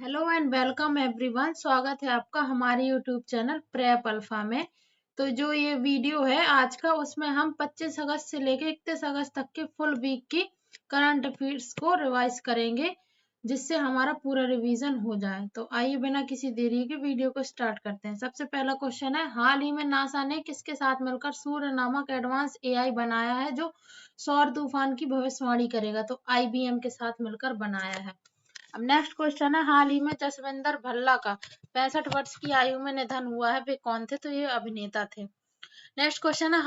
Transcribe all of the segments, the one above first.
Hello and welcome everyone. स्वागत है आपका हमारे यूट्यूब चैनल प्रेप अल्फा में। तो जो ये वीडियो है आज का, उसमें हम 25 अगस्त से लेकर 31 अगस्त तक के फुल वीक की करंट अफेयर्स को रिवाइज करेंगे, जिससे हमारा पूरा रिवीजन हो जाए। तो आइए बिना किसी देरी के वीडियो को स्टार्ट करते हैं। सबसे पहला क्वेश्चन है, हाल ही में नासा ने किसके साथ मिलकर सूर्य नामक एडवांस एआई बनाया है जो सौर तूफान की भविष्यवाणी करेगा? तो आईबीएम के साथ मिलकर बनाया है। अब नेक्स्ट क्वेश्चन है, हाल ही में जसविंदर भल्ला का 65 वर्ष की आयु में निधन हुआ है, वे कौन थे? तो ये अभिनेता थे। नेक्स्ट क्वेश्चन है,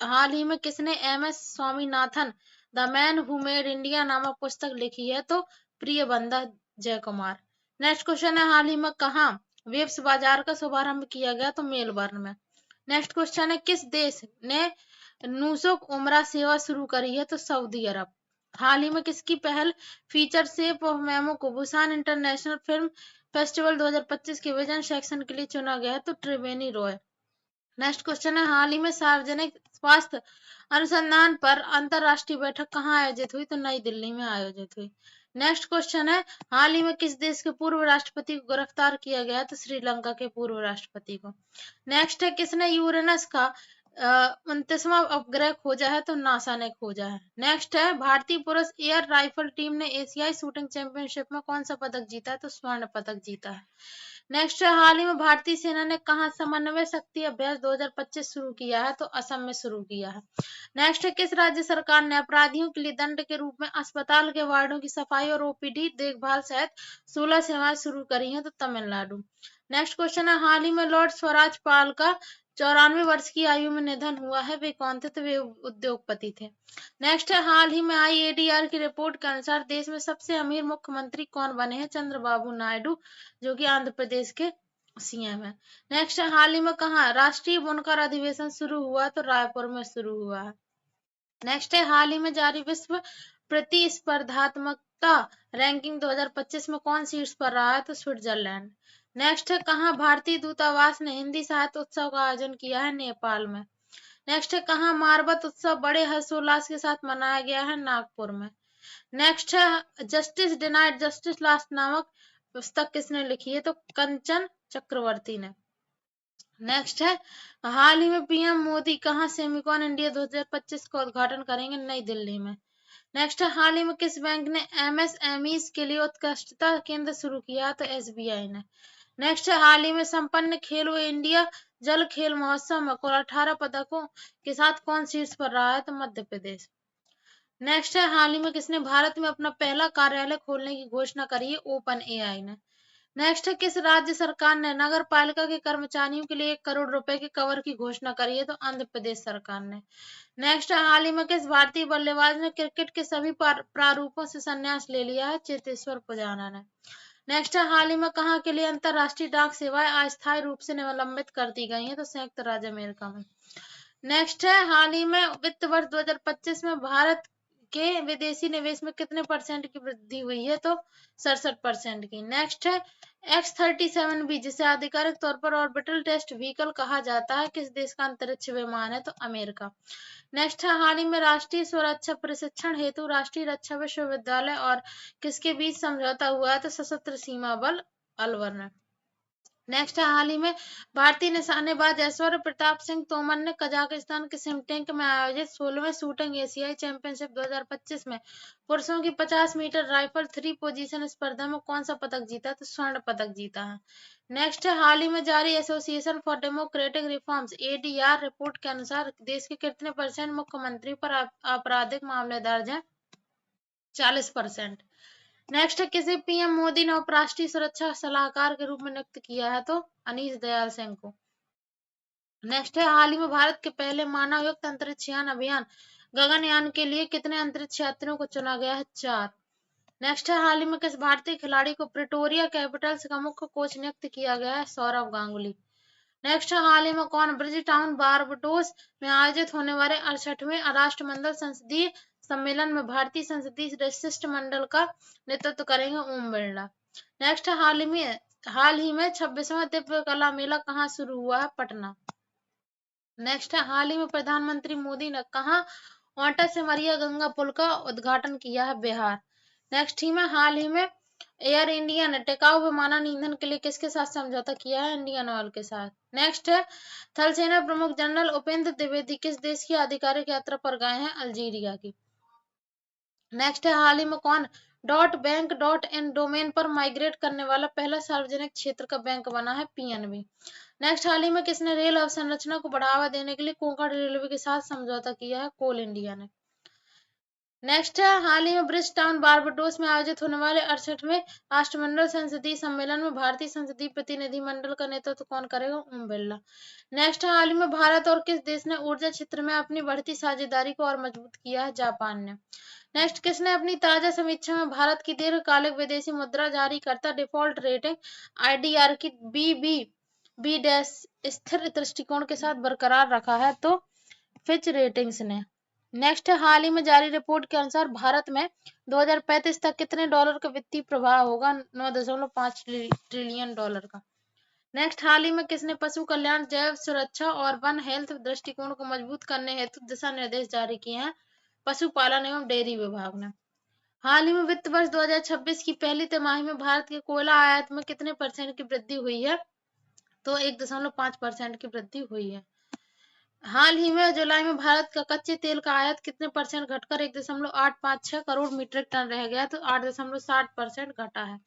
हाल ही में किसने MS Swaminathan the man who made India नामक पुस्तक लिखी है? तो प्रियबंदा जयकुमार। नेक्स्ट क्वेश्चन है, हाल ही में कहाँ वेब्स बाजार का शुभारंभ किया गया? तो मेलबर्न में। नेक्स्ट क्वेश्चन है, किस देश ने नूसुक उमरा सेवा शुरू करी है? तो सऊदी अरब। हाल ही में किसकी पहल फीचर शेप ऑफ मेमो को बुसान इंटरनेशनल फिल्म फेस्टिवल 2025 के विजन सेक्शन के लिए चुना गया है? तो त्रिवेणी रॉय। नेक्स्ट क्वेश्चन है, हाल ही में सार्वजनिक स्वास्थ्य अनुसंधान पर अंतरराष्ट्रीय बैठक कहाँ आयोजित हुई? तो नई दिल्ली में आयोजित हुई। नेक्स्ट क्वेश्चन है, हाल ही में किस देश के पूर्व राष्ट्रपति को गिरफ्तार किया गया? तो श्रीलंका के पूर्व राष्ट्रपति को। नेक्स्ट है, किसने यूरेनस का 29वां उपग्रह खोजा है? तो नासा ने खोजा है। नेक्स्ट है, भारतीय पुरुष एयर राइफल टीम ने एशियाई शूटिंग चैंपियनशिप में कौन सा पदक जीता है? तो स्वर्ण पदक जीता है। नेक्स्ट है, हाल ही में भारतीय सेना ने कहाँ समन्वय शक्ति अभ्यास 2025 शुरू किया है? तो असम में शुरू किया है। नेक्स्ट है, किस राज्य सरकार ने अपराधियों के लिए दंड के रूप में अस्पताल के वार्डों की सफाई और ओपीडी देखभाल सहित 16 सेवाएं शुरू करी हैं? तो तमिलनाडु। नेक्स्ट क्वेश्चन है, हाल ही में लॉर्ड स्वराज पाल का 94 वर्ष की आयु में निधन हुआ है, वे कौन थे? तो वे उद्योगपति थे। नेक्स्ट है, हाल ही में आईएडीआर की रिपोर्ट के अनुसार देश में सबसे अमीर मुख्यमंत्री कौन बने हैं? चंद्रबाबू नायडू, जो कि आंध्र प्रदेश के सीएम है। नेक्स्ट है, हाल ही में कहाँ राष्ट्रीय बुनकर अधिवेशन शुरू हुआ? तो रायपुर में शुरू हुआ है। नेक्स्ट है, हाल ही में जारी विश्व प्रतिस्पर्धात्मकता रैंकिंग 2025 में कौन शीर्ष पर रहा है? तो स्विट्जरलैंड। नेक्स्ट है, कहाँ भारतीय दूतावास ने हिंदी साहित्य उत्सव का आयोजन किया है? नेपाल में। नेक्स्ट है, कहाँ मारबत उत्सव बड़े हर्षोल्लास के साथ मनाया गया है? नागपुर में। नेक्स्ट है, जस्टिस डिनाइड जस्टिस लास्ट नामक पुस्तक किसने लिखी है? तो कंचन चक्रवर्ती ने। नेक्स्ट है, हाल ही में पीएम मोदी कहाँ सेमिकॉन इंडिया 2025 का उद्घाटन करेंगे? नई दिल्ली में। नेक्स्ट है, हाल ही में किस बैंक ने एमएसएमईज के लिए उत्कृष्टता केंद्र शुरू किया? तो एसबीआई ने। नेक्स्ट है, हाल ही में संपन्न खेलो इंडिया जल खेल महोत्सव में कुल 18 पदकों के साथ कौन शीर्ष पर रहा है? तो मध्य प्रदेश। नेक्स्ट है, हाल ही में किसने भारत में अपना पहला कार्यालय खोलने की घोषणा करी है? ओपन एआई ने। नेक्स्ट है, किस राज्य सरकार ने नगर पालिका के कर्मचारियों के लिए 1 करोड़ रुपए के कवर की घोषणा करी है? तो आंध्र प्रदेश सरकार ने। नेक्स्ट है, हाल ही में किस भारतीय बल्लेबाज ने क्रिकेट के सभी प्रारूपों से संन्यास ले लिया है? चेतेश्वर पुजारा ने। नेक्स्ट है, हाल ही में कहाँ के लिए अंतरराष्ट्रीय डाक सेवाएं अस्थायी रूप से निलंबित कर दी गई हैं? तो संयुक्त राज्य अमेरिका में। नेक्स्ट है, हाल ही में वित्त वर्ष 2025 में भारत के विदेशी निवेश में कितने परसेंट की वृद्धि हुई है? तो 67% की। नेक्स्ट है, X-37B, जिसे आधिकारिक तौर पर ऑर्बिटल टेस्ट व्हीकल कहा जाता है, किस देश का अंतरिक्ष विमान है? तो अमेरिका। नेक्स्ट है, हाल ही में राष्ट्रीय सुरक्षा प्रशिक्षण हेतु राष्ट्रीय रक्षा विश्वविद्यालय और किसके बीच समझौता हुआ है? तो सशस्त्र सीमा बल अलवर में। नेक्स्ट है, हाल ही में भारतीय निशानेबाज ऐश्वर्य प्रताप सिंह तोमर ने कजाकिस्तान के सिमटेंक में आयोजित 16वें शूटिंग एशियाई चैंपियनशिप 2025 में पुरुषों की 50 मीटर राइफल 3 पोजीशन स्पर्धा में कौन सा पदक जीता? तो स्वर्ण पदक जीता है। नेक्स्ट है, हाल ही में जारी association for democratic reforms ADR report के अनुसार देश के कितने परसेंट मुख्यमंत्री पर आपराधिक मामले दर्ज हैं? 40%। नेक्स्ट है, किसे पीएम मोदी ने उपराष्ट्रीय सुरक्षा सलाहकार के रूप में नियुक्त किया है? तो अनीश दयाल सिंह को। नेक्स्ट है, हाल ही में भारत के पहले मानव युक्त अंतरिक्षयान अभियान गगनयान के लिए कितने अंतरिक्ष यात्रियों को चुना गया है? 4। नेक्स्ट है, हाल ही में किस भारतीय खिलाड़ी को प्रिटोरिया कैपिटल्स का मुख्य कोच नियुक्त किया गया है? सौरव गांगुली। नेक्स्ट है, हाल ही में कौन ब्रिज टाउन बारबडोस में आयोजित होने वाले 68वें राष्ट्रमंडल संसदीय सम्मेलन में भारतीय संसदीय शिष्टमंडल का नेतृत्व करेंगे? ओम बिरला। नेक्स्ट है, हाल ही में 26वां दिव्य कला मेला कहाँ शुरू हुआ है? पटना। नेक्स्ट है, हाल ही में प्रधानमंत्री मोदी ने कहाँ ओंटा से मरिया गंगा पुल का उद्घाटन किया है? बिहार। नेक्स्ट ही में हाल ही में एयर इंडिया ने टिकाऊ विमानन ईंधन के लिए किसके साथ समझौता किया है? इंडियन ऑयल के साथ। नेक्स्ट है, थल सेना प्रमुख जनरल उपेंद्र द्विवेदी किस देश की आधिकारिक यात्रा पर गए हैं? अल्जीरिया की। नेक्स्ट है, हाल ही में कौन dot bank dot in domain पर माइग्रेट करने वाला पहला सार्वजनिक क्षेत्र का बैंक बना है? पीएनबी। नेक्स्ट, हाल ही में किसने रेल अवसंरचना को बढ़ावा देने के लिए कोंकण रेलवे के साथ समझौता किया है? कोल इंडिया ने। नेक्स्ट है, हाल ही में ब्रिज टाउन बारबाडोस में आयोजित होने वाले 68वें राष्ट्रमंडल संसदीय सम्मेलन में भारतीय संसदीय प्रतिनिधिमंडल का नेतृत्व कौन करेगा? ओम बिरला। नेक्स्ट है, हाल ही में भारत और किस देश ने ऊर्जा क्षेत्र में अपनी बढ़ती साझेदारी को और मजबूत किया है? जापान ने। नेक्स्ट, किसने अपनी ताजा समीक्षा में भारत की दीर्घकालिक विदेशी मुद्रा जारी करता डिफॉल्ट रेटिंग आईडीआर की बी डैश स्थिर दृष्टिकोण के साथ बरकरार रखा है? तो फिच रेटिंग्स ने। नेक्स्ट है, हाल ही में जारी रिपोर्ट के अनुसार भारत में 2035 तक कितने डॉलर का वित्तीय प्रवाह होगा? 9.5 ट्रिलियन डॉलर का। नेक्स्ट, हाल ही में किसने पशु कल्याण, जैव सुरक्षा और वन हेल्थ दृष्टिकोण को मजबूत करने हेतु दिशा निर्देश जारी किए हैं? पशुपालन एवं डेयरी विभाग ने। हाल ही में वित्त वर्ष 2026 की पहली तिमाही में भारत के कोयला आयात में कितने % की वृद्धि हुई है? तो 1.5% की वृद्धि हुई है। हाल ही में जुलाई में भारत का कच्चे तेल का आयात कितने % घटकर 1.856 करोड़ मीट्रिक टन रह गया? तो 8.60% घटा है।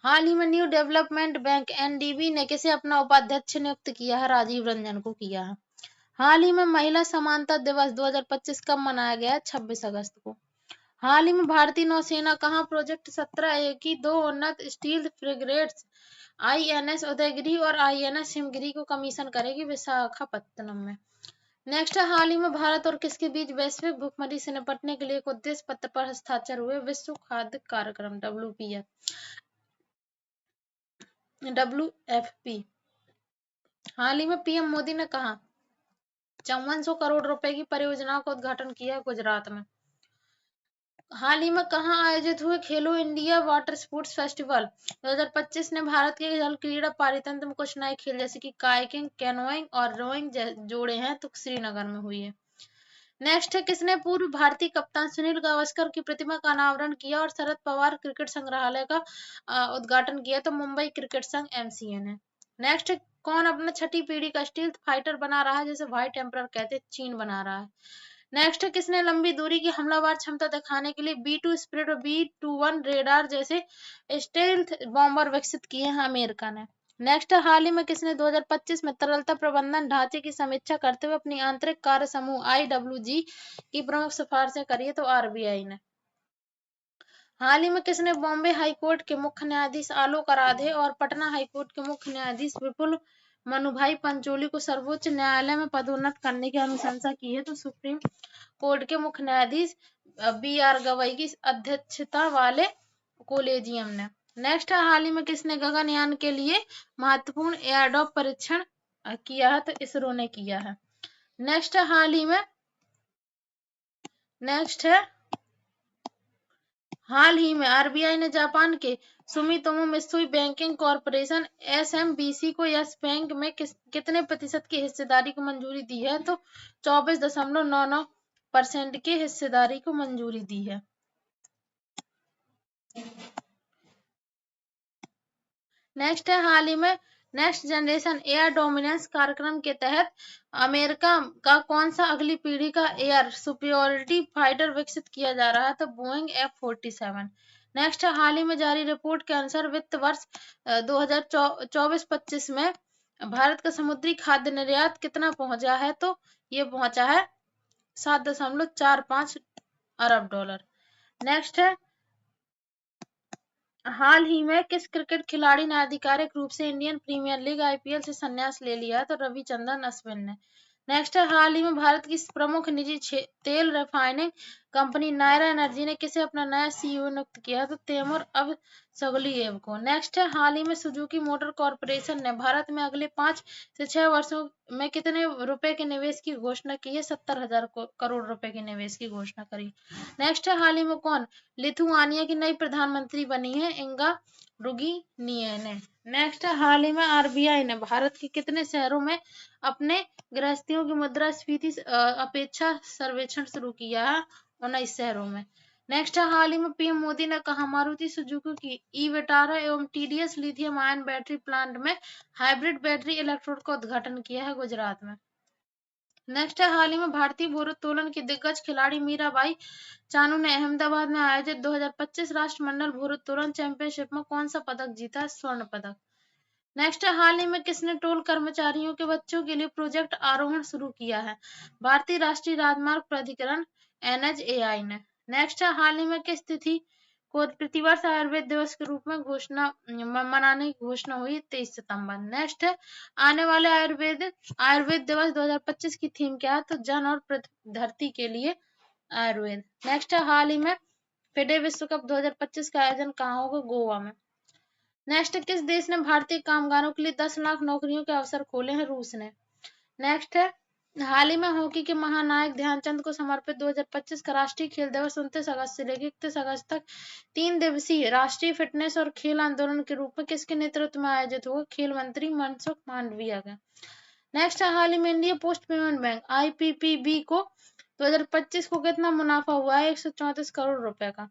हाल ही में न्यू डेवलपमेंट बैंक एनडीबी ने किसे अपना उपाध्यक्ष नियुक्त किया है? राजीव रंजन को किया है। हाल ही में महिला समानता दिवस 2025 कब मनाया गया है? 26 अगस्त को। हाल ही में भारतीय नौसेना कहाँ प्रोजेक्ट 17A की 2 उन्नत स्टील्थ फ्रिगेट्स आईएनएस उदयगिरि और आईएनएस हिमगिरी को कमीशन करेगी? विशाखापत्तनम में। नेक्स्ट, हाल ही में भारत और किसके बीच वैश्विक भुखमरी से निपटने के लिए एक उद्देश्य पत्र पर हस्ताक्षर हुए? विश्व खाद्य कार्यक्रम WFP। हाल ही में पीएम मोदी ने कहा 5400 करोड़ रुपए की परियोजनाओं का उद्घाटन किया है गुजरात में। हाल ही में कहाँ आयोजित हुए खेलो इंडिया वाटर स्पोर्ट्स फेस्टिवल 2025 ने भारत के जल क्रीड़ा पारितंत्र में कुछ नए खेल जैसे कि कायाकिंग, कैनोइंग और रोइंग जोड़े हैं? तो श्रीनगर में हुई है। नेक्स्ट है, किसने पूर्व भारतीय कप्तान सुनील गावस्कर की प्रतिमा का अनावरण किया और शरद पवार क्रिकेट संग्रहालय का उद्घाटन किया? तो मुंबई क्रिकेट संघ एमसीए ने। नेक्स्ट, कौन अपना 6ठी पीढ़ी का स्टील्थ फाइटर बना रहा है जिसे व्हाइट एम्परर कहते हैं? चीन बना रहा है। नेक्स्ट, किसने लंबी दूरी की हमलावर क्षमता दिखाने के लिए B2 स्पिरिट और B21 रेडार जैसे स्टेल्थ बॉम्बर विकसित किए हैं? अमेरिका ने। नेक्स्ट, हाल ही में किसने 2025 में तरलता प्रबंधन ढांचे की समीक्षा करते हुए अपनी आंतरिक कार्य समूह IWG की प्रमुख सिफारिशें करी है? तो आरबीआई ने। हाल ही में किसने बॉम्बे हाईकोर्ट के मुख्य न्यायाधीश आलोक आराधे और पटना हाईकोर्ट के मुख्य न्यायाधीश विपुल मनुभाई पंचोली को सर्वोच्च न्यायालय में पदोन्नत करने की अनुशंसा की है? तो सुप्रीम कोर्ट के मुख्य न्यायाधीश BR गवई की अध्यक्षता वाले कोलेजियम ने। नेक्स्ट, हाल ही में किसने गगनयान के लिए महत्वपूर्ण एयरडॉप परीक्षण किया है? तो इसरो ने किया है। नेक्स्ट, हाल ही में आरबीआई ने जापान के Sumitomo Mitsui banking corporation SMBC को यस बैंक में कितने % की हिस्सेदारी को मंजूरी दी है? तो 24.99% की हिस्सेदारी को मंजूरी दी है। नेक्स्ट है, हाल ही में नेक्स्ट जनरेशन एयर डोमिनेंस कार्यक्रम के तहत अमेरिका का कौन सा अगली पीढ़ी का एयर सुपीरियरिटी फाइटर विकसित किया जा रहा है? तो बोइंग F-47। नेक्स्ट है, हाल ही में जारी रिपोर्ट के अनुसार वित्त वर्ष 2024-25 में भारत का समुद्री खाद्य निर्यात कितना पहुंचा है? तो ये पहुंचा है $7.45 अरब। नेक्स्ट है, हाल ही में किस क्रिकेट खिलाड़ी ने आधिकारिक रूप से इंडियन प्रीमियर लीग IPL से संन्यास ले लिया? तो रविचंद्रन अश्विन ने। नेक्स्ट है, हाल ही में भारत की प्रमुख निजी तेल रिफाइनिंग कंपनी नायरा एनर्जी ने किसे अपना नया CEO नियुक्त किया? तो तैमूर अब्सोगलिएव को। नेक्स्ट है, हाल ही में सुजुकी मोटर कॉर्पोरेशन ने भारत में अगले 5 से 6 वर्षों में कितने रुपए के निवेश की घोषणा की है? 70,000 करोड़ रुपए के निवेश की घोषणा करी। नेक्स्ट है, हाल ही में कौन लिथुआनिया की नई प्रधानमंत्री बनी है? इंगा रुगिनिएने। नेक्स्ट है, हाल ही में आरबीआई ने भारत के कितने शहरों में अपने गृहस्थियों की मुद्रास्फीति अपेक्षा सर्वेक्षण शुरू किया है? 19 शहरों में। नेक्स्ट है, हाल ही में पीएम मोदी ने कहा मारुति सुजुकी की ई विटारा एवं TDS lithium ion battery plant में हाइब्रिड बैटरी इलेक्ट्रोड का उद्घाटन किया है गुजरात में। नेक्स्ट है, हाल ही में भारतीय भारोत्तोलन की दिग्गज खिलाड़ी मीराबाई चानू ने अहमदाबाद में आयोजित 2025 राष्ट्रमंडल भारोत्तोलन चैंपियनशिप में कौन सा पदक जीता? स्वर्ण पदक। नेक्स्ट है, हाल ही में किसने टोल कर्मचारियों के बच्चों के लिए प्रोजेक्ट आरोहण शुरू किया है? भारतीय राष्ट्रीय राजमार्ग प्राधिकरण NHAI ने। नेक्स्ट है, हाल ही में किस तिथि को प्रतिवर्ष आयुर्वेद दिवस के रूप में मनाने की घोषणा हुई? 23 सितंबर। नेक्स्ट है, आने वाले आयुर्वेद दिवस 2025 की थीम क्या है? तो जन और धरती के लिए आयुर्वेद। नेक्स्ट है, हाल ही में फिडे विश्व कप 2025 का आयोजन कहाँ होगा? गोवा में। नेक्स्ट, किस देश ने भारतीय कामगारों के लिए 10 लाख नौकरियों के अवसर खोले हैं? रूस ने। नेक्स्ट है, हाल ही में हॉकी के महानायक ध्यानचंद को समर्पित 2025 का राष्ट्रीय खेल दिवस 29 अगस्त से लेकर 31 अगस्त तक 3 दिवसीय राष्ट्रीय फिटनेस और खेल आंदोलन के रूप में किसके नेतृत्व में आयोजित होगा? खेल मंत्री मनसुख मांडविया का। नेक्स्ट है, हाल ही में India post payment bank IPPB को 2025 को कितना मुनाफा हुआ है? 134 करोड़ रुपए का।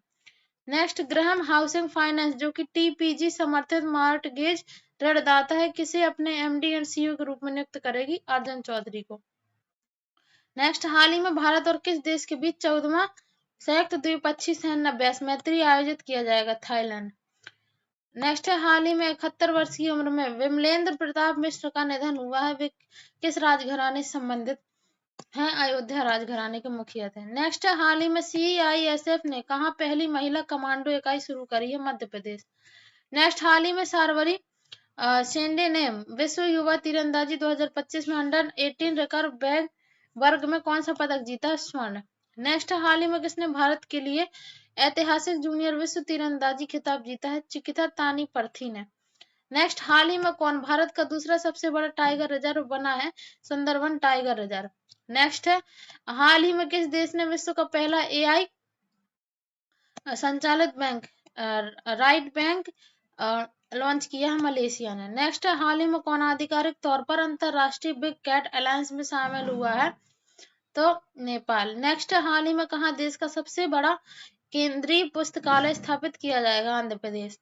नेक्स्ट, ग्राहम हाउसिंग फाइनेंस जो कि TPG समर्थित मॉर्टगेज ऋणदाता है, किसे अपने MD एंड CEO के रूप में नियुक्त करेगी? अर्जुन चौधरी को। नेक्स्ट, हाल ही में भारत और किस देश के बीच 14वां संयुक्त द्विपक्षीय सैन्य अभ्यास मैत्री आयोजित किया जाएगा? थाईलैंड। नेक्स्ट है, हाल ही में 71 वर्ष की उम्र में विमलेंद्र प्रताप मिश्र का निधन हुआ है। वे किस राजघराने से संबंधित हैं? अयोध्या राजघराने के मुखिया थे। नेक्स्ट है, हाल ही में CISF ने कहा पहली महिला कमांडो इकाई शुरू करी है? मध्य प्रदेश। नेक्स्ट, हाल ही में सार्वरी शेंडे ने विश्व युवा तीरंदाजी 2025 में अंडर-18 रिकर्व बैग वर्ग में कौन सा पदक जीता? स्वर्ण। नेक्स्ट, हाल ही में किसने भारत के लिए ऐतिहासिक जूनियर विश्व तीरंदाजी खिताब जीता है? चिकिता तानी पर्थी ने। नेक्स्ट, हाल ही में कौन भारत का दूसरा सबसे बड़ा टाइगर रिजर्व बना है? Sundarban tiger reserve. नेक्स्ट है, हाल ही में किस देश ने विश्व का पहला AI संचालित बैंक राइट बैंक लॉन्च किया है? मलेशिया ने। नेक्स्ट है, हाल ही में कौन आधिकारिक तौर पर अंतरराष्ट्रीय बिग कैट अलायंस में शामिल हुआ है? तो नेपाल। नेक्स्ट है, हाल ही में कहाँ देश का सबसे बड़ा केंद्रीय पुस्तकालय स्थापित किया जाएगा? आंध्र प्रदेश।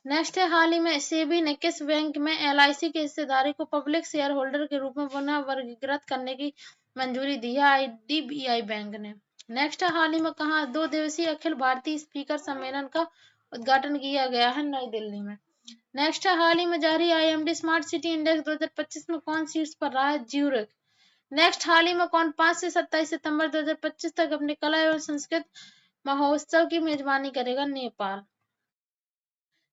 नेक्स्ट है, हाल ही में सेबी ने किस बैंक में LIC की हिस्सेदारी को पब्लिक शेयर होल्डर के रूप में पुनः वर्गीकृत करने की मंजूरी दी है? IDBI बैंक ने। नेक्स्ट है, हाल ही में कहाँ 2 दिवसीय अखिल भारतीय स्पीकर सम्मेलन का उद्घाटन किया गया है? नई दिल्ली में। नेक्स्ट है, हाल ही में जारी IMD स्मार्ट सिटी इंडेक्स 2025 में कौन शीर्ष पर रहा है? ज्यूरिख। नेक्स्ट, हाल ही में कौन 5 से 27 सितंबर 2025 तक अपने कला एवं संस्कृति महोत्सव की मेजबानी करेगा? नेपाल।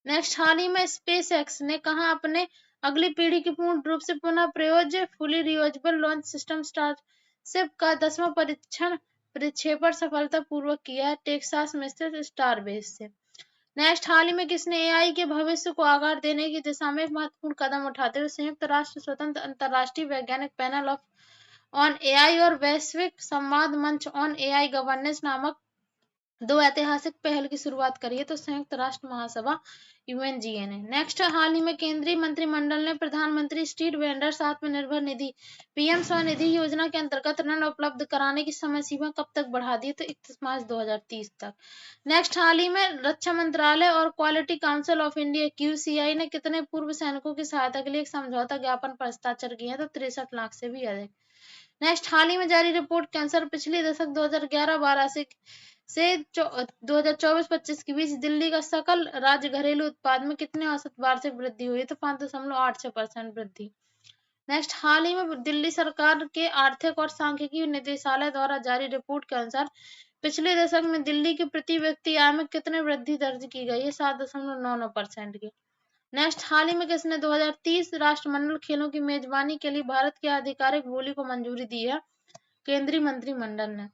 नेक्स्ट, हाल ही में SpaceX ने कहा अपने अगली पीढ़ी की पूर्ण रूप से पुनः प्रयोज्य fully reusable launch system Starship का 10वां परीक्षण प्रक्षेपण सफलतापूर्वक किया है? टेक्सास में स्थित स्टारबेस से। नेक्स्ट, हाल ही में किसने AI के भविष्य को आकार देने की दिशा में एक महत्वपूर्ण कदम उठाते हुए संयुक्त राष्ट्र स्वतंत्र अंतरराष्ट्रीय वैज्ञानिक पैनल ऑन AI और वैश्विक संवाद मंच ऑन AI गवर्नेंस नामक 2 ऐतिहासिक पहल की शुरुआत करी है? तो संयुक्त राष्ट्र महासभा UNGA ने। नेक्स्ट, हाल ही में केंद्रीय मंत्रिमंडल ने प्रधानमंत्री street vendors Atmanirbhar Nidhi PM Svanidhi योजना के अंतर्गत ऋण उपलब्ध कराने की समय सीमा कब तक बढ़ा दी? तो 31 मार्च 2030 तक। नेक्स्ट, हाल ही में रक्षा मंत्रालय और quality council of India QCI ने कितने पूर्व सैनिकों की सहायता के लिए एक समझौता ज्ञापन पर हस्ताक्षर किए हैं? तो 63 लाख से भी अधिक। नेक्स्ट, हाल ही में जारी रिपोर्ट के अनुसार पिछले दशक 2011-12 से 2024-25 के बीच दिल्ली का सकल राज्य घरेलू उत्पाद में कितने औसत वार्षिक वृद्धि हुई? तो 5.86% वृद्धि। नेक्स्ट, हाल ही में दिल्ली सरकार के आर्थिक और सांख्यिकी निदेशालय द्वारा जारी रिपोर्ट के अनुसार पिछले दशक में दिल्ली की प्रति व्यक्ति आय में कितने वृद्धि दर्ज की गई है? 7.99% की। नेक्स्ट, हाल ही में किसने 2030 राष्ट्रमंडल खेलों की मेजबानी के लिए भारत की आधिकारिक बोली को मंजूरी दी है? केंद्रीय मंत्रिमंडल ने।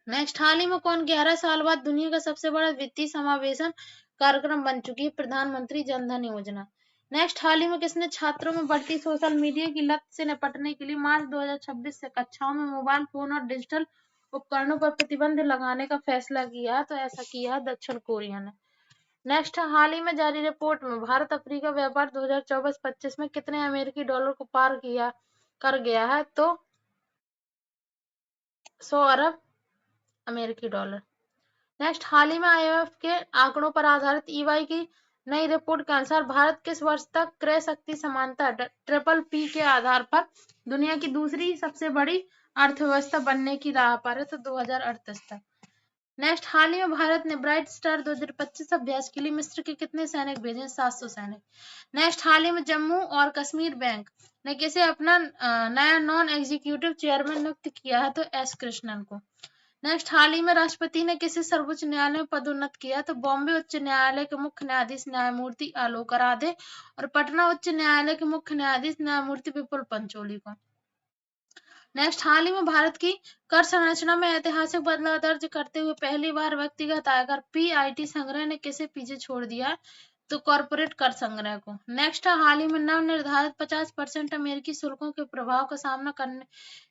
नेक्स्ट, हाल ही में कौन 11 साल बाद दुनिया का सबसे बड़ा वित्तीय समावेशन कार्यक्रम बन चुकी है? प्रधानमंत्री जन धन योजना। नेक्स्ट, हाल ही में किसने छात्रों में बढ़ती सोशल मीडिया की लत से निपटने के लिए मार्च 2026 से कक्षाओं में मोबाइल फोन और डिजिटल उपकरणों पर प्रतिबंध लगाने का फैसला किया है? तो ऐसा किया है दक्षिण कोरिया ने। नेक्स्ट, हाल ही में जारी रिपोर्ट में भारत अफ्रीका व्यापार 2024-25 में कितने अमेरिकी डॉलर को पार कर गया है? तो 100 अरब अमेरिकी डॉलर। नेक्स्ट, हाल ही में IMF के आंकड़ों पर आधारित EY की नई रिपोर्ट के अनुसार भारत किस वर्ष तक क्रय शक्ति समानता PPP के आधार पर दुनिया की दूसरी सबसे बड़ी अर्थव्यवस्था बनने की राह पर है, तो 2038 तक। नेक्स्ट, हाल ही में भारत ने ब्राइट स्टार 2025 अभ्यास के लिए मिस्र के कितने सैनिक भेजे? 700 सैनिक। नेक्स्ट, हाल ही में जम्मू और कश्मीर बैंक ने किसे अपना नया नॉन एग्जीक्यूटिव चेयरमैन नियुक्त किया है? तो S कृष्णन को। नेक्स्ट, हाल ही में राष्ट्रपति ने किसे सर्वोच्च न्यायालय में पदोन्नत किया? तो बॉम्बे उच्च न्यायालय के मुख्य न्यायाधीश न्यायमूर्ति आलोक राधे और पटना उच्च न्यायालय के मुख्य न्यायाधीश न्यायमूर्ति विपुल पंचोली को। नेक्स्ट, हाल ही में भारत की कर संरचना में ऐतिहासिक बदलाव दर्ज करते हुए पहली बार व्यक्तिगत आयकर PIT संग्रह ने किसे पीछे छोड़ दिया? तो कॉर्पोरेट कर संग्रह को। नेक्स्ट, हाल ही में नव निर्धारित 50% अमेरिकी शुल्कों के प्रभाव का सामना करने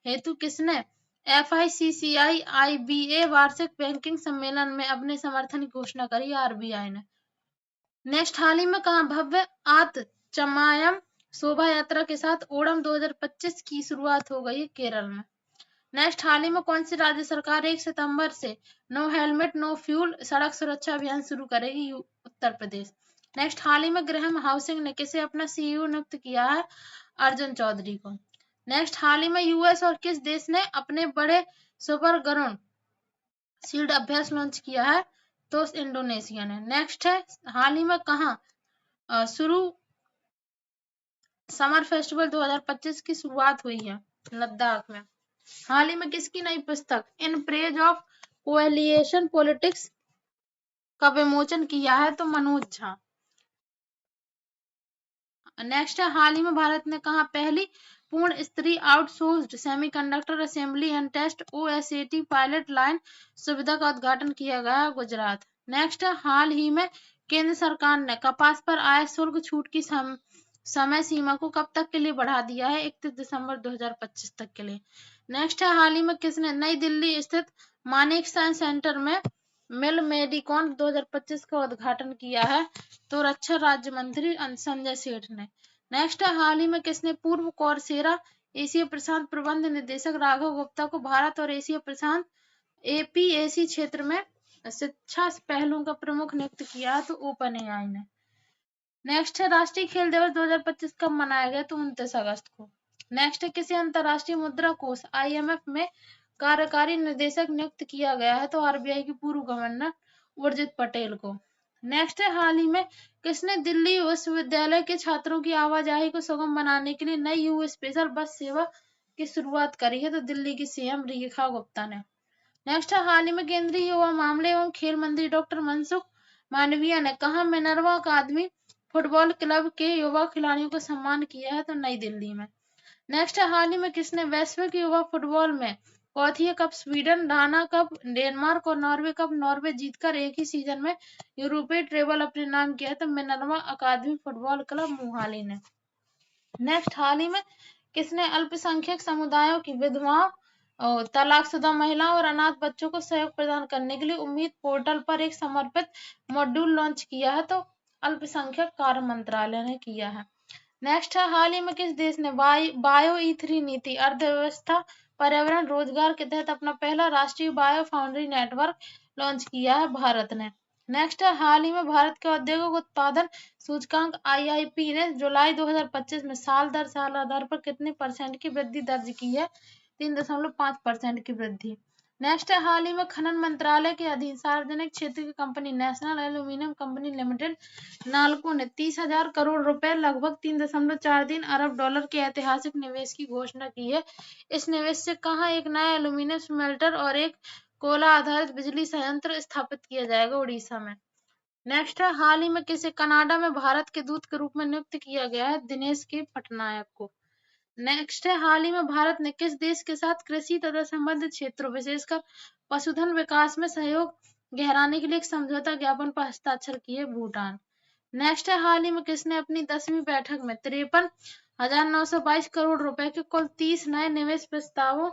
हेतु किसने FICCI IBA वार्षिक बैंकिंग सम्मेलन में अपने समर्थन की घोषणा करी? RBI ने। नेक्स्ट, हाल ही में कहा भव्य आतचमायम शोभा यात्रा के साथ ओणम 2025 की शुरुआत हो गई केरल में। नेक्स्ट, हाल ही में कौन सी राज्य सरकार 1 सितंबर से नो हेलमेट नो फ्यूल सड़क सुरक्षा अभियान शुरू करेगी? उत्तर प्रदेश। नेक्स्ट, हाल ही में ग्रैहम हाउसिंग ने किसे अपना CEO नियुक्त किया है? अर्जुन चौधरी को। नेक्स्ट, हाल ही में US और किस देश ने अपने बड़े सुपर गरुड़ शील्ड अभ्यास लॉन्च किया है? तो इंडोनेशिया ने। नेक्स्ट है, हाल ही में कहाँ शुरू समर फेस्टिवल 2025 की शुरुआत हुई है? लद्दाख में। हाल ही में किसकी नई पुस्तक in praise of coalition politics का विमोचन किया है? तो मनोज झा। नेक्स्ट है, हाल ही में भारत ने कहा पहली पूर्ण स्तरीय outsourced semiconductor assembly and test OSAT pilot line सुविधा का उद्घाटन किया गया? गुजरात। नेक्स्ट है, हाल ही में केंद्र सरकार ने कपास पर आय शुल्क छूट की समय सीमा को कब तक के लिए बढ़ा दिया है? 31 दिसंबर 2025 तक के लिए। नेक्स्ट है, हाल ही में किसने नई दिल्ली स्थित मानेक साइंस सेंटर में मिल मेडिकॉन 2025 का उद्घाटन किया है? तो रक्षा राज्य मंत्री संजय सेठ ने। नेक्स्ट है, हाल ही में किसने पूर्व कौरसेरा एशिया प्रशांत प्रबंध निदेशक राघव गुप्ता को भारत और एशिया प्रशांत APAC क्षेत्र में शिक्षा पहलों का प्रमुख नियुक्त किया? तो OpenAI ने। नेक्स्ट है, राष्ट्रीय खेल दिवस 2025 कब मनाया गया? तो 29 अगस्त को। नेक्स्ट है, किसे अंतरराष्ट्रीय मुद्रा कोष IMF में कार्यकारी निदेशक नियुक्त किया गया है? तो RBI के पूर्व गवर्नर उर्जित पटेल को। नेक्स्ट है, हाल ही में किसने दिल्ली विश्वविद्यालय के छात्रों की आवाजाही को सुगम बनाने के लिए नई यू स्पेशल बस सेवा की शुरुआत करी है? तो दिल्ली की CM रेखा गुप्ता ने। नेक्स्ट है, हाल ही में केंद्रीय युवा मामले एवं खेल मंत्री डॉक्टर मनसुख मांडविया ने कहा मिनर्वा अकादमी फुटबॉल क्लब के युवा खिलाड़ियों को सम्मान किया है? तो नई दिल्ली में। नेक्स्ट है, हाल ही में किसने वैश्विक युवा फुटबॉल में Gothia cup Sweden, Dana cup Denmark और नॉर्वे कप नॉर्वे जीतकर एक ही सीजन में यूरोपीय ट्रेबल अपने नाम किया है? तो मिनर्वा अकादमी फुटबॉल क्लब मोहाली ने। नेक्स्ट, हाल ही में किसने अल्पसंख्यक समुदायों की विधवाओं, तलाकशुदा महिलाओं और अनाथ बच्चों को सहयोग प्रदान करने के लिए उम्मीद पोर्टल पर एक समर्पित मॉड्यूल लॉन्च किया है? तो अल्पसंख्यक कार्य मंत्रालय ने किया है। नेक्स्ट है, हाल ही में किस देश ने बायो E3 नीति अर्थव्यवस्था पर्यावरण रोजगार के तहत अपना पहला राष्ट्रीय बायो फाउंड्री नेटवर्क लॉन्च किया है? भारत ने। नेक्स्ट है, हाल ही में भारत के औद्योगिक उत्पादन सूचकांक IIP ने जुलाई 2025 में साल दर पर कितने % की वृद्धि दर्ज की है? 3.5% की वृद्धि। नेक्स्ट है, हाल ही में खनन मंत्रालय के अधीन सार्वजनिक क्षेत्र की company national aluminium company limited NALCO ने 30,000 करोड़ रुपए लगभग 3.43 अरब डॉलर के ऐतिहासिक निवेश की घोषणा की है। इस निवेश से कहाँ एक नया एल्यूमिनियम स्मेल्टर और एक कोयला आधारित बिजली संयंत्र स्थापित किया जाएगा? उड़ीसा में। नेक्स्ट है, हाल ही में किसे कनाडा में भारत के दूत के रूप में नियुक्त किया गया है? दिनेश के पटनायक को। नेक्स्ट है, हाल ही में भारत ने किस देश के साथ कृषि तथा संबंधित क्षेत्रों विशेषकर पशुधन विकास में सहयोग गहराने के लिए एक समझौता ज्ञापन पर हस्ताक्षर किए? भूटान। नेक्स्ट है, हाल ही में किसने अपनी 10वीं बैठक में 53,922 करोड़ रुपए के कुल 30 नए निवेश प्रस्तावों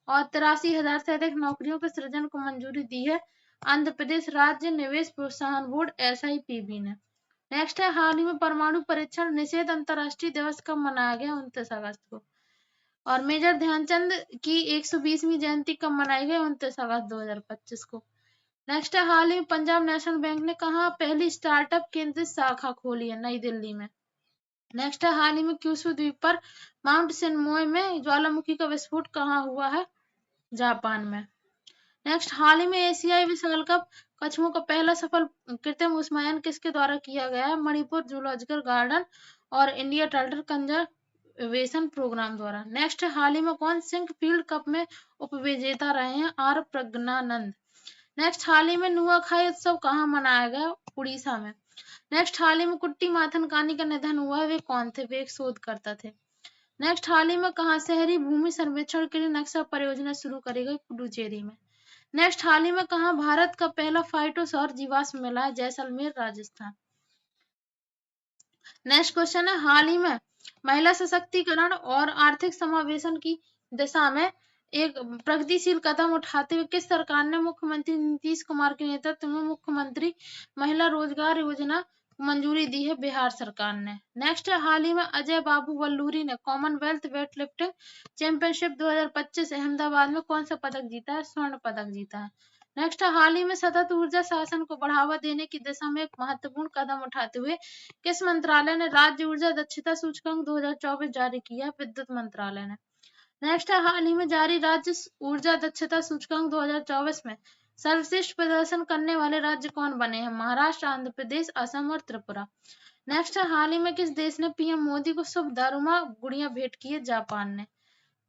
और 83,000 से अधिक नौकरियों के सृजन को मंजूरी दी है? आंध्र प्रदेश राज्य निवेश प्रोत्साहन बोर्ड SIPB ने। नेक्स्ट है, हाल ही में परमाणु परीक्षण निषेध अंतरराष्ट्रीय दिवस कब मनाया गया? 29 अगस्त को। और मेजर ध्यानचंद की 120वीं जयंती कब मनाई गई? 29 अगस्त 2025 को। नेक्स्ट है हाल ही में पंजाब नेशनल बैंक ने कहा पहली स्टार्टअप केंद्रित शाखा खोली है, नई दिल्ली में। नेक्स्ट है हाल ही में क्यूशू द्वीप पर माउंट सेनमोय में ज्वालामुखी का विस्फोट कहाँ हुआ है, जापान में। नेक्स्ट हाल ही में एशियाई विशाल कप कछुओं का पहला सफल कृत्रिम ऊष्मायन किसके द्वारा किया गया है, मणिपुर जूलॉजिकल गार्डन और इंडिया टर्टल कंजर्वेशन प्रोग्राम द्वारा। नेक्स्ट हाल ही में कौन सिंक फील्ड कप में उपविजेता रहे हैं, आर प्रज्ञानंद। नेक्स्ट हाल ही में नुआखाई उत्सव कहाँ मनाया गया, उड़ीसा में। नेक्स्ट हाल ही में कुट्टी माथन कानी का निधन हुआ, वे कौन थे, वे एक शोधकर्ता थे। नेक्स्ट हाल ही में कहाँ शहरी भूमि सर्वेक्षण के लिए नक्शा परियोजना शुरू करी गई, पुडुचेरी में। नेक्स्ट हाल ही में कहाँ भारत का पहला फाइटो सौर जीवाश्म मिला है, जैसलमेर राजस्थान। नेक्स्ट क्वेश्चन है हाल ही में महिला सशक्तिकरण और आर्थिक समावेशन की दिशा में एक प्रगतिशील कदम उठाते हुए किस सरकार ने मुख्यमंत्री नीतीश कुमार के नेतृत्व में मुख्यमंत्री महिला रोजगार योजना मंजूरी दी है, बिहार सरकार ने। नेक्स्ट है हाल ही में अजय बाबू वल्लूरी ने Commonwealth weight lifting championship 2025 Ahmedabad में कौन सा पदक जीता है, स्वर्ण पदक जीता है। नेक्स्ट है हाल ही में सतत ऊर्जा शासन को बढ़ावा देने की दिशा में एक महत्वपूर्ण कदम उठाते हुए किस मंत्रालय ने राज्य ऊर्जा दक्षता सूचकांक 2024 जारी किया, विद्युत मंत्रालय ने। नेक्स्ट है हाल ही में जारी राज्य ऊर्जा दक्षता सूचकांक 2024 में सर्वश्रेष्ठ प्रदर्शन करने वाले राज्य कौन बने हैं, महाराष्ट्र, आंध्र प्रदेश, असम और त्रिपुरा। नेक्स्ट है हाल ही में किस देश ने पीएम मोदी को शुभ दारुमा गुड़िया भेंट की है, जापान ने।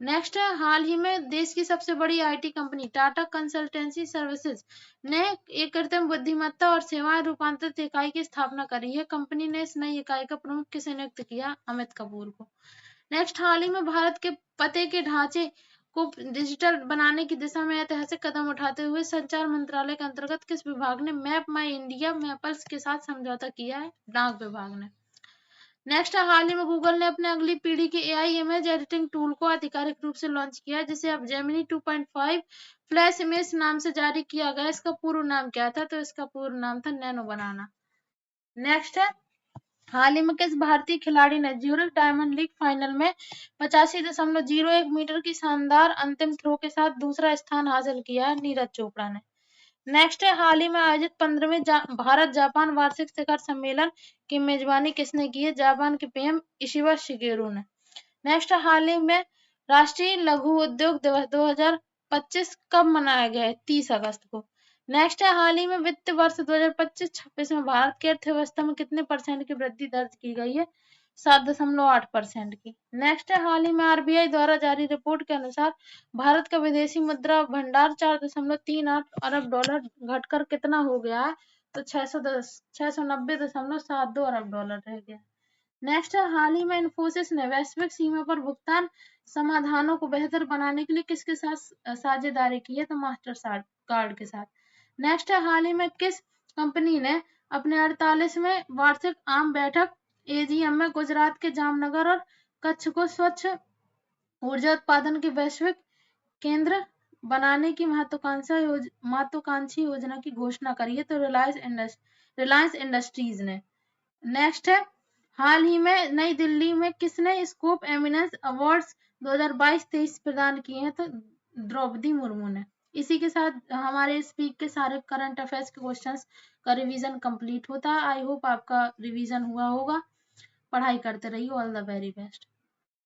नेक्स्ट है हाल ही में देश की सबसे बड़ी IT company Tata consultancy services ने एक कृत्रिम बुद्धिमत्ता और सेवाएं रूपांतरित इकाई की स्थापना करी है। कंपनी ने इस नई इकाई का प्रमुख किसे नियुक्त किया, अमित कपूर को। नेक्स्ट हाल ही में भारत के पते के ढांचे को डिजिटल बनाने की दिशा में ऐतिहासिक कदम उठाते हुए संचार मंत्रालय के अंतर्गत किस विभाग ने मैप माई इंडिया मैपर्स के साथ समझौता किया है, डाक विभाग ने। नेक्स्ट हाल ही में गूगल ने अपने अगली पीढ़ी के एआई इमेज एडिटिंग टूल को आधिकारिक रूप से लॉन्च किया है, जिसे अब जेमिनी 2.5 फ्लैश इमेज नाम से जारी किया गया। इसका पूर्व नाम क्या था, तो इसका पूर्व नाम था नैनो बनाना। नेक्स्ट है हाल ही में किस भारतीय खिलाड़ी ने ज्यूरिख डायमंड लीग फाइनल में 85.01 मीटर की शानदार अंतिम थ्रो के साथ दूसरा स्थान हासिल किया है, नीरज चोपड़ा ने। नेक्स्ट है हाल ही में आयोजित 15वें भारत जापान वार्षिक शिखर सम्मेलन की मेजबानी किसने की है, जापान के पीएम इशिबा शिगेरू ने। नेक्स्ट हाल ही में राष्ट्रीय लघु उद्योग दिवस 2025 कब मनाया गया है, 30 अगस्त को। नेक्स्ट है हाल ही में वित्त वर्ष 2025-26 में भारत की अर्थव्यवस्था में कितने % की वृद्धि दर्ज की गई है, 7.8% की। नेक्स्ट है हाल ही में आरबीआई द्वारा जारी रिपोर्ट के अनुसार भारत का विदेशी मुद्रा भंडार 4.38 अरब डॉलर घटकर कितना हो गया है, तो 690.72 अरब डॉलर रह गया। नेक्स्ट है हाल ही में इन्फोसिस ने वैश्विक सीमा पर भुगतान समाधानों को बेहतर बनाने के लिए किसके साथ साझेदारी की है, तो मास्टर कार्ड के साथ। नेक्स्ट है हाल ही में किस कंपनी ने अपने 48वें वार्षिक आम बैठक एजीएम में गुजरात के जामनगर और कच्छ को स्वच्छ ऊर्जा उत्पादन के वैश्विक केंद्र बनाने की महत्वाकांक्षी योजना की घोषणा करी है, तो रिलायंस इंडस्ट्रीज ने। नेक्स्ट है हाल ही में नई दिल्ली में किसने स्कोप एमिनेंस अवार्ड्स 2022-23 प्रदान किए हैं, तो द्रौपदी मुर्मू ने। इसी के साथ हमारे इस वीक के सारे करंट अफेयर्स के क्वेश्चंस का रिवीजन कंप्लीट होता है। आई होप आपका रिवीजन हुआ होगा। पढ़ाई करते रहिए। All the very best.